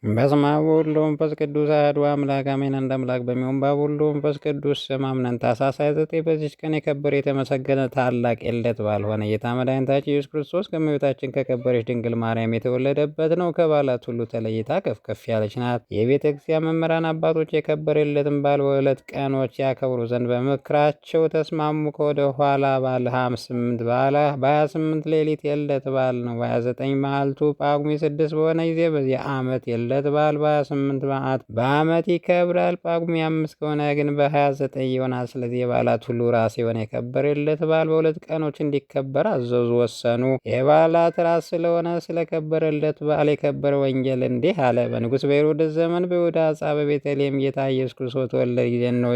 በስመ አብ ወወልድ ወመንፈስ ቅዱስ አሐዱ አምላክ አሜን። አንድ አምላክ በሚሆን በአብ ወወልድ ወመንፈስ ቅዱስ ስም አምነን ታኅሳስ 29 በዚች ቀን የከበረ የተመሰገነ ታላቅ የልደት በዓል ሆነ። ጌታ መድኃኒታችን ኢየሱስ ክርስቶስ ከእመቤታችን ከከበረች ድንግል ማርያም የተወለደበት ነው። ከበዓላት ሁሉ ተለይታ ከፍ ከፍ ያለች ናት። የቤተ ክርስቲያን መምህራን አባቶች የከበረ የልደትን በዓል በሁለት ቀኖች ያከብሩ ዘንድ በምክራቸው ተስማሙ። ከወደ ኋላ በ28 ሌሊት የልደት በዓል ነው። በ29 መዓልቱ ጳጉሜ 6 በሆነ ጊዜ በዚህ ዓመት የልደት በዓል በ28 በዓመት ይከብራል። ጳጉሜ 5 ከሆነ ግን በ29 ይሆናል። ስለዚህ የበዓላት ሁሉ ራስ የሆነ የከበረ የልደት በዓል በሁለት ቀኖች እንዲከበር አዘዙ፣ ወሰኑ። የበዓላት ራስ ስለሆነ ስለከበረ ልደት በዓል የከበረ ወንጌል እንዲህ አለ። በንጉሥ በሄሮድስ ዘመን በይሁዳ ዕፃ በቤተልሔም ጌታ ኢየሱስ ክርስቶስ ተወለደ ጊዜ ነው።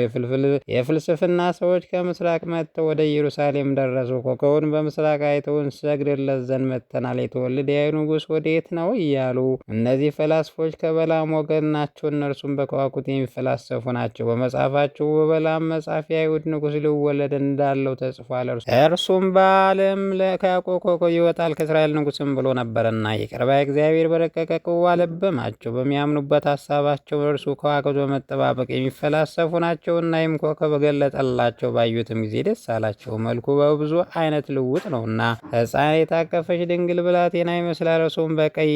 የፍልስፍና ሰዎች ከምስራቅ መጥተው ወደ ኢየሩሳሌም ደረሱ። ኮከቡን በምስራቅ አይተው እንሰግድለት ዘንድ መጥተናል፣ የተወለደ የአይሁድ ንጉሥ ወዴት ነው እያሉ። እነዚህ ፈላስፎች ከበላም ወገን ናቸው። እነርሱም በከዋክብት የሚፈላሰፉ ናቸው። በመጽሐፋቸው በበላም መጽሐፍ የአይሁድ ንጉሥ ሊወለድ እንዳለው ተጽፏል። እርሱም በዓለም ከያዕቆብ ኮከብ ይወጣል ከእስራኤል ንጉሥም ብሎ ነበርና። ይቅር ባይ እግዚአብሔር በረቀቀ ቅዋ ለበማቸው። በሚያምኑበት ሐሳባቸው እርሱ ከዋክብት በመጠባበቅ የሚፈላሰፉ ናቸውና። ይህም ኮከብ ገለጠላቸው። ባዩትም ጊዜ ደስ አላቸው። መልኩ በብዙ አይነት ልውጥ ነውና ሕፃን የታቀፈች ድንግል ብላቴና ይመስላል። እርሱም በቀን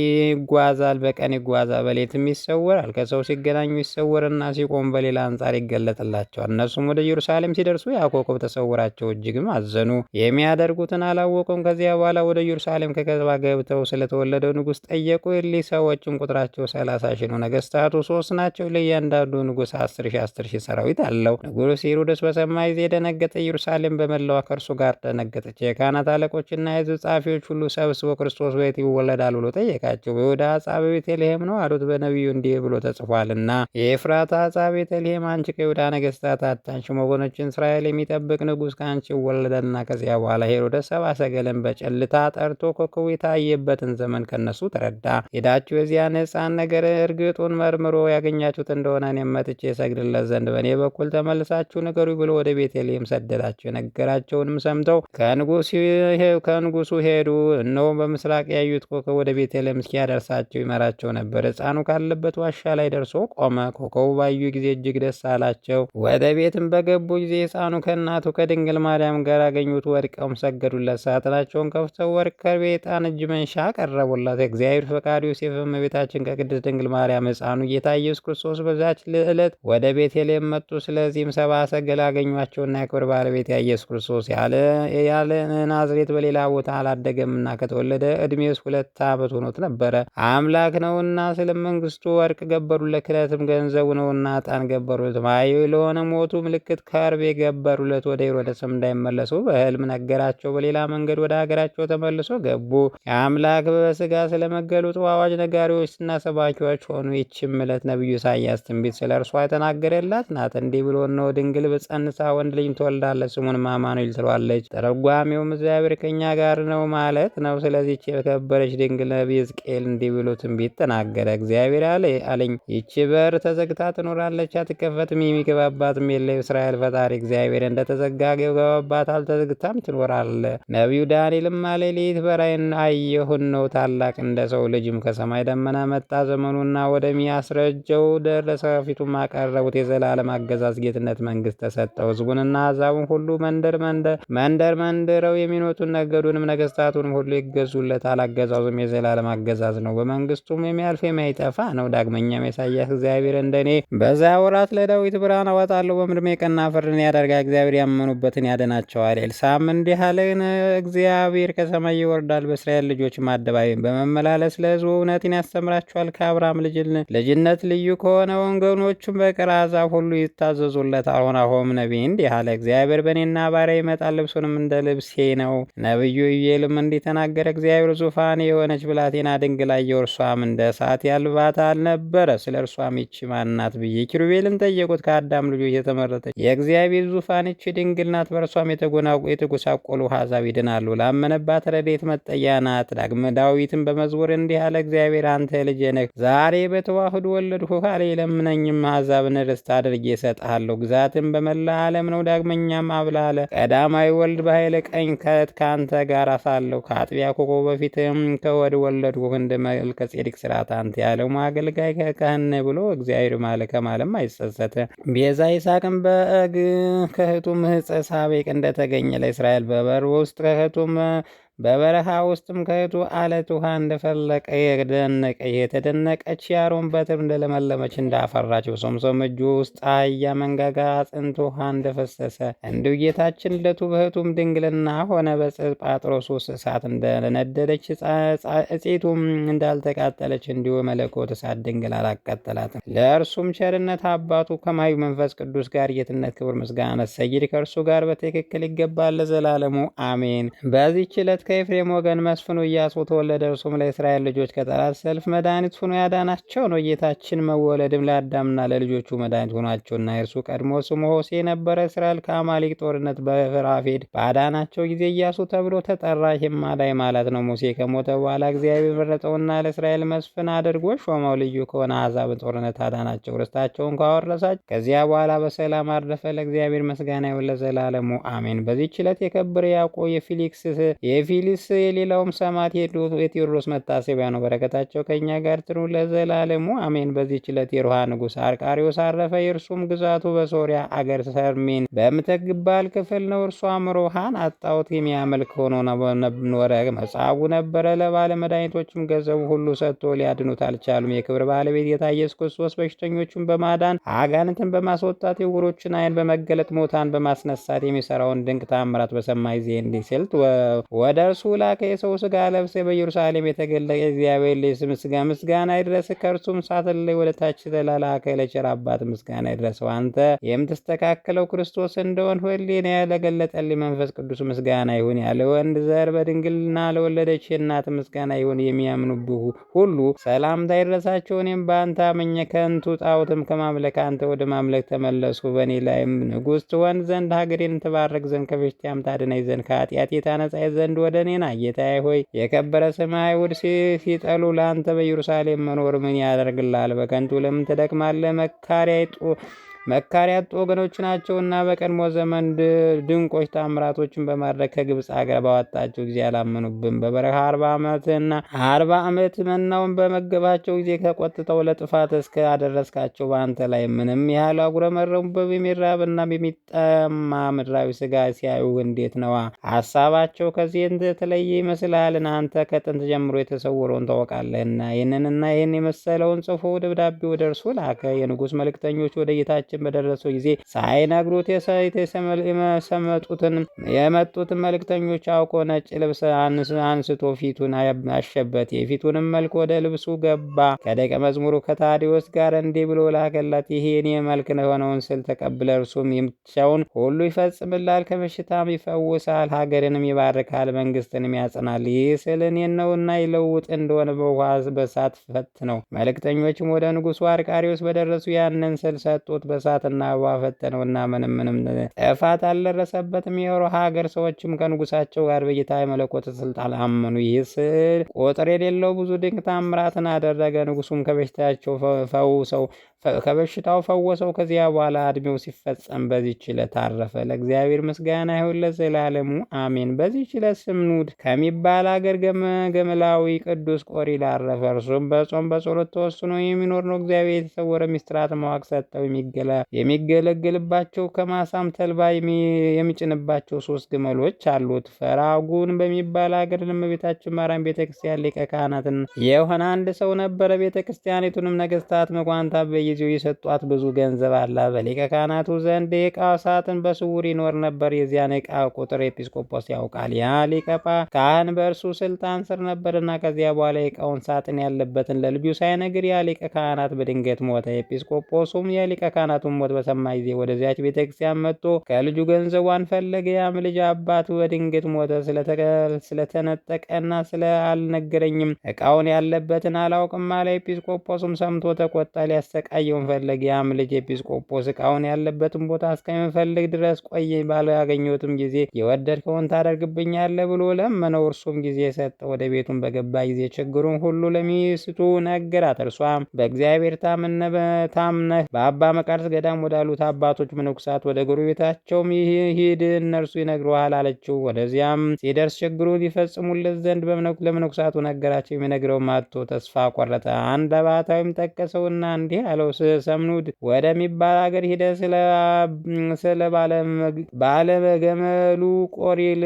ይጓዛል፣ በሌትም ይሰወራል። ከሰው ሲገናኙ ይሰወርና ሲቆም በሌላ አንጻር ይገለጥላቸዋል። እነሱም ወደ ኢየሩሳሌም ሲደርሱ ያ ኮከብ ተሰወራቸው፣ እጅግም አዘኑ። የሚያደርጉትን አላወቁም። ከዚያ በኋላ ወደ ኢየሩሳሌም ከከተማ ገብተው ስለተወለደው ንጉሥ ጠየቁ። እሊህ ሰዎችም ቁጥራቸው 30,000 ነው። ነገስታቱ 3 ናቸው። ለእያንዳንዱ ንጉሥ 10,000 ሰራዊት አለው። ንጉሥ ሄሮድስ በሰማ ጊዜ ደነገጠ። ኢየሩሳሌም በመላዋ ከእርሱ ጋር ደነገጠች። የካህናት አለቆችና የሕዝብ ጻፊዎች ሁሉ ሰብስበው ክርስቶስ በየት ይወለዳል ብሎ ጠየቃቸው። በይሁዳ ዕፃ በቤተልሔም ነው አሉት። በነቢዩ እንዲህ ብሎ ተጽፏልና የኤፍራታ ዕፃ ቤተልሔም አንቺ ከይሁዳ ነገሥታት አታንሽም፣ ወገኖችን እስራኤል የሚጠብቅ ንጉሥ ከአንቺ ይወለዳልና። ከዚያ በኋላ ሄሮድስ ሰብአ ሰገልን በጨልታ ጠርቶ ኮከቡ የታየበትን ዘመን ከነሱ ተረዳ። ሄዳችሁ የዚያን ሕፃን ነገር እርግጡን መርምሮ ያገኛችሁት እንደሆነ እኔም መጥቼ እሰግድለት ዘንድ በእኔ በኩል ተመልሳችሁ ንገሩ ብሎ ወደ ቤተልሔም ሰደዳቸው። የነገራቸውንም ሰምተው ከንጉሱ ሄዱ። እነሆ በምስራቅ ያዩት ኮከብ ወደ ቤተልሔም እስኪያደርሳቸው ይመራቸው ነበር። ሕፃኑ ካለበት ዋሻ ላይ ደርሶ ቆመ። ኮከቡ ባዩ ጊዜ እጅግ ደስ አላቸው። ወደ ቤትም በገቡ ጊዜ ሕፃኑ ከእናቱ ከድንግል ማርያም ጋር አገኙት። ወድቀውም ሰገዱለት። ሳጥናቸውን ከፍተው ወርቅ፣ ከርቤ፣ ዕጣን፣ እጅ መንሻ ቀረቡላት። እግዚአብሔር ፈቃድ ዮሴፍ እመቤታችን ከቅድስት ድንግል ማርያም ሕፃኑ ጌታ ኢየሱስ ክርስቶስ በዛች ዕለት ወደ ቤተልሔም መጡ። ስለዚህም ሰብአ ሰገል አገኟቸውና የክብር ባለቤት ኢየሱስ ክርስቶስ ያለ ናዝሬት በሌላ ቦታ አላደገምና ከተወለደ ዕድሜስ 2 ዓመት ሆኖት ነበረ። አምላክ ነውና ስለ መንግስቱ ወርቅ ገበሩለት። ክህነትም ገንዘቡ ነውና ዕጣን ገበሩለት። ማየው ለሆነ ሞቱ ምልክት ከርቤ ገበሩለት። ወደ ሄሮድስም እንዳይመለሱ በሕልም ነገራቸው። በሌላ መንገድ ወደ ሀገራቸው ተመልሶ ገቡ። የአምላክ በስጋ ስለመገለጡ አዋጅ ነጋሪዎችና ሰባኪዎች ሆኑ። ይህችም ዕለት ነቢዩ ኢሳይያስ ትንቢት ስለ እርሷ የተናገረላት ናት። እንዲህ ብሎ እነሆ ድንግል በጸንሳ ወንድ ልጅ ትወልዳለች፣ ስሙንም አማኑኤል ትለዋለች። ተረጓሚውም እግዚአብሔር ከእኛ ጋር ነው ማለት ነው። ስለዚህች የከበረች ድንግል ነቢይ ሕዝቅኤል እንዲህ ብሎ ትንቢት ተናገረ። እግዚአብሔር አለኝ፣ ይቺ በር ተዘግታ ትኖራለች፣ አትከፈትም፣ የሚገባባትም የለ። እስራኤል ፈጣሪ እግዚአብሔር እንደተዘጋ ገባባታል፣ ተዘግታም ትኖራለ። ነቢዩ ዳንኤልም አለ፣ ሌሊት በራእይ አየሁ፣ ነው ታላቅ እንደ ሰው ልጅም ከሰማይ ደመና መጣ፣ ዘመኑና ወደሚያስረጀው ደረሰ፣ ፊቱም አቀረቡት። የዘላለም አገዛዝ ጌትነት መንግስት ተሰጠው። ሕዝቡንና አሕዛቡን ሁሉ መንደረው የሚኖቱን ነገዱንም ነገስታቱንም ሁሉ ይገዙለታል። አገዛዙም የዘላለም አገዛዝ ነው፣ በመንግስቱም የሚያልፍ የማይጠፋ ነው። ዳግመኛም ኢሳይያስ እግዚአብሔር እንደኔ በዛ ወራት ለዳዊት ብርሃን አወጣለሁ፣ በምድርም የቀና ፍርድን ያደርጋል፣ እግዚአብሔር ያመኑበትን ያድናቸዋል። ኤልሳዕም እንዲህ አለ፣ እግዚአብሔር ከሰማይ ይወርዳል፣ በእስራኤል ልጆችም አደባባይ በመመላለስ ለሕዝቡ እውነትን ያስተምራቸዋል። ከአብርሃም ልጅነት ልዩ ከሆነ ወገኖቹም በቀር አሕዛብ ሁሉ ይታዘዙለታል። አሁን ነቢይ እንዲህ አለ፣ እግዚአብሔር በእኔና ባሪያ ይመጣል፣ ልብሱንም እንደ ልብሴ ነው። ነቢዩ ኢዩኤልም እንዲህ ተናገረ፣ እግዚአብሔር ዙፋኔ የሆነች ብላቴና ድንግል አየሁ፣ እርሷም እንደ እሳት ያልባታል ነበረ። ስለ እርሷም ይቺ ማን ናት ብዬ ኪሩቤልን ጠየቁት። ከአዳም ልጆች የተመረጠች የእግዚአብሔር ዙፋን ይቺ ድንግል ናት፣ በእርሷም የተጎሳቆሉ አሕዛብ ይድናሉ። ላመነባት ረድኤት መጠጊያ ናት። ዳዊትም በመዝሙር እንዲህ አለ፣ እግዚአብሔር አንተ ልጄ ነህ፣ ዛሬ በተዋህዶ ወለድሁህ አለ። ለምነኝም አሕዛብን ርስት አድርጌ እሰጥሃለሁ፣ ግዛትም በመላ ዓለም ነው። ዳግመኛም አብላ አለ፣ ቀዳማዊ ወልድ በኃይለ ቀኝ ከአንተ ጋር ሳለሁ ከአጥቢያ ኮከብ በፊትም ከወድ ወለድሁህ። እንደ መልከ ጼዴቅ ሥርዓት አንተ የዓለሙ አገልጋይ ካህን ነኝ ብሎ እግዚአብሔር ከማለም አይጸጸትም። ቤዛ ይስሐቅም በእግ ከእህቱም ዕፀ ሳቤቅ እንደተገኘ ለእስራኤል በበር ውስጥ ከእህቱም በበረሃ ውስጥም ከእህቱ አለት ውሃ እንደፈለቀ የተደነቀች የአሮን በትር እንደለመለመች እንዳፈራች በሶምሶም እጁ ውስጥ አህያ መንጋጋ አጥንት ውሃ እንደፈሰሰ እንዲሁ ጌታችን ልደቱ በእህቱም ድንግልና ሆነ። በጳጥሮስ ውስጥ እሳት እንደነደደች እፄቱም እንዳልተቃጠለች እንዲሁ መለኮት እሳት ድንግል አላቃጠላትም። ለእርሱም ቸርነት አባቱ ከማዩ መንፈስ ቅዱስ ጋር ጌትነት፣ ክብር፣ ምስጋና ሰይድ ከእርሱ ጋር በትክክል ይገባል ለዘላለሙ አሜን። በዚህች ዕለት ከኤፍሬም ወገን መስፍኑ ኢያሱ ተወለደ። እርሱም ለእስራኤል ልጆች ከጠላት ሰልፍ መድኃኒት ሆኖ ያዳናቸው ነው። ጌታችን መወለድም ለአዳምና ለልጆቹ መድኃኒት ሆኗቸውና የእርሱ ቀድሞ ስሙ ሆሴ ነበረ። እስራኤል ከአማሊቅ ጦርነት በራፌድ ባዳናቸው ጊዜ ኢያሱ ተብሎ ተጠራ። ይህም አዳኝ ማለት ነው። ሙሴ ከሞተ በኋላ እግዚአብሔር መረጠውና ለእስራኤል መስፍን አድርጎ ሾመው። ልዩ ከሆነ አሕዛብ ጦርነት አዳናቸው፣ ርስታቸውን ካወረሳቸው። ከዚያ በኋላ በሰላም አረፈ። ለእግዚአብሔር ምስጋና ይሁን ለዘላለሙ አሜን። በዚህች ዕለት የከበረ ያዕቆብ የፊሊስ የሌላውም ሰማዕት የቴዎድሮስ መታሰቢያ ነው። በረከታቸው ከእኛ ጋር ትኑር ለዘላለሙ አሜን። በዚህች ዕለት የሮሃ ንጉሥ አርቃሪዎስ አረፈ። የእርሱም ግዛቱ በሶርያ አገር ሰሜን በምትባል ክፍል ነው። እርሷም ሮሃን አጣዖት የሚያመልክ ሆኖ ኖረ። መጻጉዕ ነበረ። ለባለ መድኃኒቶችም ገንዘቡ ሁሉ ሰጥቶ ሊያድኑት አልቻሉም። የክብር ባለቤት ጌታ ኢየሱስ ክርስቶስ በሽተኞቹን በማዳን አጋንንትን በማስወጣት የዕውሮችን ዓይን በመገለጥ ሙታን በማስነሳት የሚሰራውን ድንቅ ታምራት በሰማ ጊዜ እንዲህ ሲል ወደ እርሱ ላከ። የሰው ሥጋ ለብሰ በኢየሩሳሌም የተገለጠ እግዚአብሔር ልጅ ምስጋና ይድረስ። ከእርሱም ሳትለይ ወደ ታች ተላላከ። ለቸር አባት ምስጋና ይድረሰው። አንተ የምትስተካከለው ክርስቶስ እንደሆን ሕሊና ለገለጠልኝ መንፈስ ቅዱስ ምስጋና ይሁን። ያለ ወንድ ዘር በድንግልና ለወለደች እናት ምስጋና ይሁን። የሚያምኑብህ ሁሉ ሰላምታ ይድረሳቸው። እኔም በአንተ አምኜ ከንቱ ጣዖትም ከማምለክ አንተ ወደ ማምለክ ተመለሱ። በእኔ ላይም ንጉሥ ትሆን ዘንድ ሀገሬን ትባርክ ዘንድ ከበሽታም ታድነኝ ዘንድ ከኃጢአት የታነጻይ ዘንድ ወደ እኔና ጌታዬ ሆይ የከበረ ስምህ አይሁድ ሲጠሉ ለአንተ በኢየሩሳሌም መኖር ምን ያደርግልሃል? በከንቱ ለምን ትደክማለህ? መካሪ ያጡ ወገኖች ናቸውና በቀድሞ ዘመን ድንቆች ታምራቶችን በማድረግ ከግብፅ አገር ባወጣቸው ጊዜ አላመኑብም። በበረሃ 40 ዓመት መናውን በመገባቸው ጊዜ ተቆጥተው ለጥፋት እስከ አደረስካቸው በአንተ ላይ ምንም ያህል አጉረመረሙበት። የሚራብና የሚጠማ ምድራዊ ስጋ ሲያዩ እንዴት ነዋ! ሀሳባቸው ከዚህ የተለየ ይመስልሃልን? አንተ ከጥንት ጀምሮ የተሰወረውን ታውቃለህና ይህን የመሰለውን ጽፎ ደብዳቤ ወደ እርሱ ላከ። የንጉሥ መልእክተኞች ወደ ጌታችን በደረሰው ጊዜ ሳይነግሩት የመጡትን መልእክተኞች አውቆ ነጭ ልብስ አንስቶ ፊቱን አሸበት። የፊቱንም መልክ ወደ ልብሱ ገባ። ከደቀ መዝሙሩ ከታዲዎስ ጋር እንዲህ ብሎ ላከላት። ይህ የኔ መልክ የሆነውን ስል ተቀብለ እርሱም የምትሻውን ሁሉ ይፈጽምላል፣ ከበሽታም ይፈውሳል፣ ሀገርንም ይባርካል፣ መንግስትንም ያጽናል። ይህ ስል እኔን ነውና ይለውጥ እንደሆነ በውሃ በሳት ፈት ነው። መልእክተኞችም ወደ ንጉሡ አርቃሪዎስ በደረሱ ያንን ስል ሰጡት። በሳትና በውሃ ፈተነውና ምንም ጥፋት አልደረሰበትም። የሮሃ ሀገር ሰዎችም ከንጉሳቸው ጋር በጌታ የመለኮት ስልጣን አመኑ። ይህ ስል ቁጥር የሌለው ብዙ ድንቅ ታምራትን አደረገ። ንጉሱም ከበሽታው ፈወሰው። ከዚያ በኋላ እድሜው ሲፈጸም በዚህች ዕለት አረፈ። ለእግዚአብሔር ምስጋና ይሁን ለዘላለሙ አሜን። በዚህች ዕለት ስምኑድ ከሚባል አገር ገመላዊ ቅዱስ ቆሪል አረፈ። እርሱም በጾም በጸሎት ተወስኖ የሚኖር ነው። እግዚአብሔር የተሰወረ ሚስጥራት ማወቅ ሰጠው። የሚገለገልባቸው ከማሳም ተልባ የሚጭንባቸው 3 ግመሎች አሉት። ፈራጉን በሚባል አገር ለእመቤታችን ማርያም ቤተክርስቲያን ሊቀ ካህናትን የሆነ አንድ ሰው ነበረ። ቤተክርስቲያኒቱንም ነገስታት መኳንታ በየጊዜው የሰጧት ብዙ ገንዘብ አላ። በሊቀ ካህናቱ ዘንድ የዕቃ ሳጥን በስውር ይኖር ነበር። የዚያን ዕቃ ቁጥር ኤጲስቆጶስ ያውቃል። ያ ሊቀ ካህን በእርሱ ስልጣን ስር ነበርና ከዚያ በኋላ የዕቃውን ሳጥን ያለበትን ለልጁ ሳይነግር ያ ሊቀ ካህናት በድንገት ሞተ። ኤጲስቆጶሱም የሊቀ ካህናቱን ሞት በሰማ ጊዜ ወደዚያች ቤተክርስቲያን መጥቶ ከልጁ ገንዘቧን ፈለገ። ያም ልጅ አባቱ በድንገት ሞተ። ስለተነጠቀና አልነገረኝም፣ ዕቃውን ያለበትን አላውቅም አለ። ኤጲስቆጶሱም ሰምቶ ተቆጣ፣ ሊያሰቃየውን ፈለገ። ያም ልጅ ኤጲስቆጶስ ዕቃውን ያለበትን ቦታ እስከሚፈልግ ድረስ ቆየኝ፣ ባላገኘሁትም ጊዜ የወደድከውን ታደርግብኛለህ ብሎ ለመነው። እርሱም ጊዜ ሰጠ። ወደ ቤቱን በገባ ጊዜ ችግሩን ሁሉ ለሚስቱ ነገራት። እርሷም በእግዚአብሔር ታምነህ በአባ መቃርስ ገዳም ወዳሉት አባቶች መነኮሳት ወደ ጎረቤታቸውም ሂድ፣ እነርሱ ይነግሩሃል አለችው። ወደዚያም ሲደርስ ችግሩን ይፈጽሙለት ዘንድ ለመነኮሳቱ ነገራቸው። የሚነግረውም አጥቶ ተስፋ ቆረጠ። አንድ ባህታዊም ጠቀሰውና እንዲህ አለው፣ ሰምኑድ ወደሚባል ሀገር ሂደ ስለ ባለገመሉ ቆሪል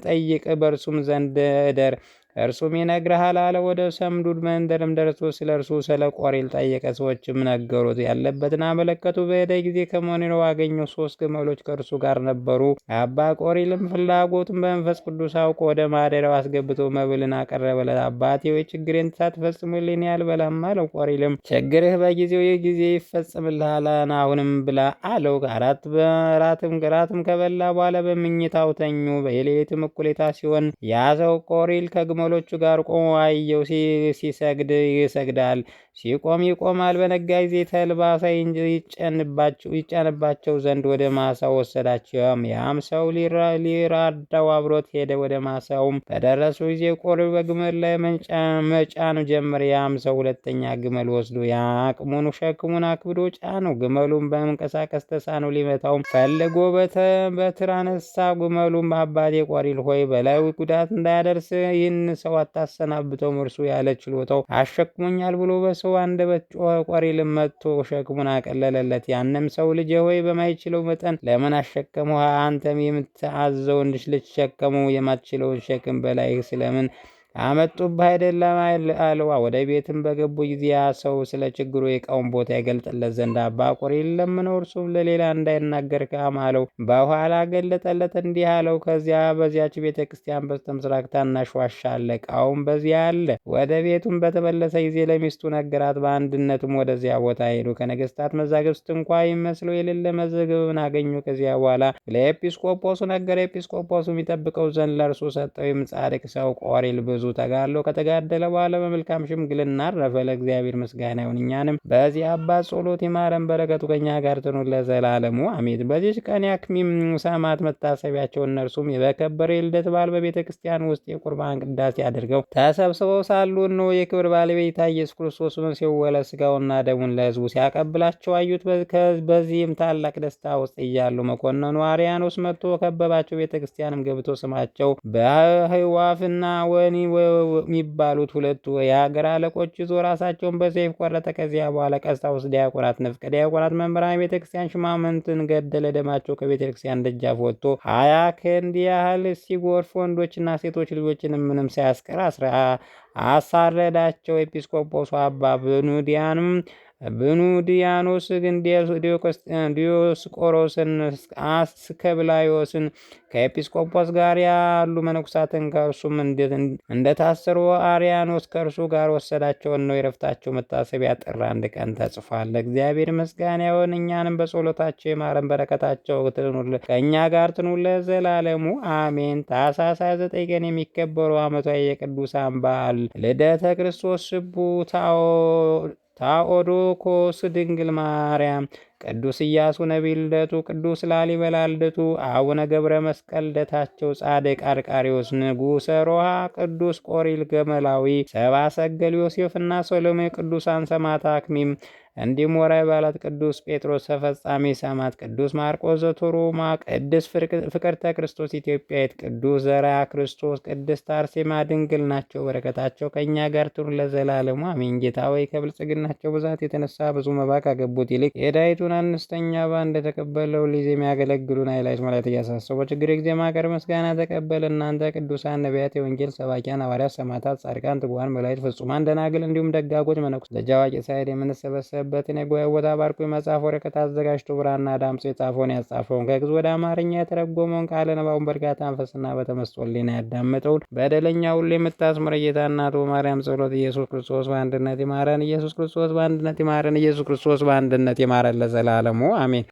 ጠይቅ፣ በእርሱም ዘንድ እደር፣ እርሱም ይነግርሃል አለ። ወደ ሰምዱድ መንደርም ደርሶ ስለ እርሱ ስለ ቆሪል ጠየቀ። ሰዎችም ነገሩት፣ ያለበትን አመለከቱ። በሄደ ጊዜ ከሞኒሮ አገኘው። 3 ግመሎች ከእርሱ ጋር ነበሩ። አባ ቆሪልም ፍላጎቱን በመንፈስ ቅዱስ አውቆ ወደ ማደሪያው አስገብቶ መብልን አቀረበለት። አባቴ ወይ ችግሬን ሳትፈጽምልኝ አልበላም አለው። ቆሪልም ችግርህ በጊዜው ጊዜ ይፈጽምልሃል፣ አሁንም ብላ አለው። ራትም ከበላ በኋላ በምኝታው ተኙ። የሌሊትም እኩሌታ ሲሆን ያዘው። ቆሪል ከግመሎቹ ጋር ቆሞ አየው። ሲሰግድ ይሰግዳል፣ ሲቆም ይቆማል። በነጋ ጊዜ ተልባ ይጫንባቸው ዘንድ ወደ ማሳው ወሰዳቸው። ያም ሰው ሊራዳው አብሮት ሄደ። ወደ ማሳውም በደረሱ ጊዜ ቆሪል በግመል ላይ መጫን ጀመረ። ያም ሰው ሁለተኛ ግመል ወስዶ የአቅሙን ሸክሙን አክብዶ ጫነው። ግመሉን በመንቀሳቀስ ተሳነው። ሊመታውም ፈልጎ በትር አነሳ። ግመሉም አባቴ ቆሪል ሆይ በላዩ ጉዳት እንዳያደርስ ይህን ሰው አታሰናብተውም፣ እርሱ ያለ ችሎታው አሸክሞኛል ብሎ በሰው አንደበት ጮኸ። ቆሪልም መጥቶ ሸክሙን አቀለለለት። ያንም ሰው ልጄ ሆይ በማይችለው መጠን ለምን አሸከመው? አንተም የምታዘውን ልትሸከመው የማትችለውን ሸክም በላይ ስለምን አመጡብህ አይደለም አለው። ወደ ቤትም በገቡ ጊዜ ያ ሰው ስለ ችግሩ የዕቃውን ቦታ ይገልጥለት ዘንድ አባ ቆሪል ለምነው፣ እርሱም ለሌላ እንዳይናገር አለው። በኋላ ገለጠለት፣ እንዲህ አለው፣ በዚያች ቤተ ክርስቲያን በስተ ምስራቅ ታናሽ ዋሻ አለ። ዕቃውም በዚያ አለ። ወደ ቤቱም በተመለሰ ጊዜ ለሚስቱ ነገራት። በአንድነትም ወደዚያ ቦታ ሄዱ። ከነገስታት መዛግብት እንኳ ይመስለው የሌለ መዘገብን አገኙ። ከዚያ በኋላ ለኤጲስቆጶሱ ነገረ። ኤጲስቆጶሱ የሚጠብቀው ዘንድ ለእርሱ ሰጠው። ጻድቅ ሰው ቆሪል ብዙ ተጋድሎ ከተጋደለ በኋላ በመልካም ሽምግልና አረፈ። ለእግዚአብሔር ምስጋና ይሁን፣ እኛንም በዚህ አባት ጸሎት ይማረን፣ በረከቱ ከኛ ጋር ትኑር ለዘላለሙ አሜን። በዚች ቀን የአክሚም ሰማዕት መታሰቢያቸው፣ እነርሱም በከበረ የልደት በዓል በቤተ ክርስቲያን ውስጥ የቁርባን ቅዳሴ አድርገው ተሰብስበው ሳሉ እነሆ የክብር ባለቤት ኢየሱስ ክርስቶስ ሲወለ ስጋውና ደሙን ለሕዝቡ ሲያቀብላቸው አዩት። በዚህም ታላቅ ደስታ ውስጥ እያሉ መኮንኑ አርያኖስ መጥቶ ከበባቸው። ቤተ ክርስቲያንም ገብቶ ስማቸው በህዋፍና ወኒ የሚባሉት ሁለቱ የሀገር አለቆች ይዞ ራሳቸውን በሰይፍ ቆረጠ። ከዚያ በኋላ ቀሳውስት፣ ዲያቆናት፣ ንፍቀ ዲያቆናት፣ መምህራን ቤተክርስቲያን ሽማምንትን ገደለ። ደማቸው ከቤተክርስቲያን ደጃፍ ወጥቶ 20 ክንድ ያህል ሲጎርፍ ወንዶችና ሴቶች ልጆችንም ምንም ሳያስቀር አሳረዳቸው። ኤጲስቆጶሱ አባ ብኑዲያኖስ ግን ዲዮስቆሮስን፣ አስከብላዮስን ከኤጲስቆጶስ ጋር ያሉ መነኩሳትን ከእርሱም እንደታሰሩ አርያኖስ ከእርሱ ጋር ወሰዳቸውን ነው። የረፍታቸው መታሰቢያ ጥር 1 ቀን ተጽፏል። ለእግዚአብሔር ምስጋና ይሁን፣ እኛንም በጸሎታቸው ይማረን፣ በረከታቸው ከእኛ ጋር ትኑር ለዘላለሙ አሜን። ታኅሳስ 29 ቀን የሚከበሩ ዓመታዊ የቅዱሳን በዓል ልደተ ክርስቶስ ስቡ ታኦዶኮስ ድንግል ማርያም፣ ቅዱስ ኢያሱ ነቢይ ልደቱ፣ ቅዱስ ላሊበላ ልደቱ፣ አቡነ ገብረ መስቀል ልደታቸው፣ ጻድቅ አርቃሪዎስ ንጉሠ ሮሃ፣ ቅዱስ ቆሪል ገመላዊ፣ ሰብአ ሰገል ዮሴፍና ሰሎሜ፣ ቅዱሳን ሰማዕታት አክሚም እንዲሁም ወርኃዊ በዓላት ቅዱስ ጴጥሮስ ተፈጻሚ ሰማዕት፣ ቅዱስ ማርቆስ ዘቶሮማ፣ ቅድስት ፍቅርተ ክርስቶስ ኢትዮጵያዊት፣ ቅዱስ ዘርዓ ክርስቶስ፣ ቅድስት አርሴማ ድንግል ናቸው። በረከታቸው ከእኛ ጋር ትኑር ለዘላለሙ አሜን። ጌታ ሆይ ከብልጽግናቸው ብዛት የተነሳ ብዙ መባ ካገቡት ይልቅ የዳይቱን አነስተኛ መባ እንደተቀበለው ሊዜ የሚያገለግሉን ኃይላች ማለት እያሳሰቡ በችግር ጊዜ ማቀር ምስጋና ተቀበል። እናንተ ቅዱሳን ነቢያት፣ የወንጌል ሰባኪያን ሐዋርያት፣ ሰማዕታት፣ ጻድቃን፣ ትጉሃን መላእክት፣ ፍጹማን ደናግል እንዲሁም ደጋጎች መነኩሳት ልጅ አዋቂ ሳይል የምንሰበሰብ በትን የጉባኤ ቦታ ባርኮ የመጽሐፍ ወረቀት አዘጋጅቶ ብራና ዳምጾ የጻፈውን ያጻፈውን ከግዕዝ ወደ አማርኛ የተረጎመውን ቃለ ንባቡን በእርጋታ መንፈስና በተመስጦ ሕሊና ያዳመጠውን በደለኛ ሁሉ የምታስምር ጌታ እናቱ ማርያም ጸሎት ኢየሱስ ክርስቶስ በአንድነት ይማረን። ኢየሱስ ክርስቶስ በአንድነት ይማረን። ኢየሱስ ክርስቶስ በአንድነት ይማረን ለዘላለሙ አሜን።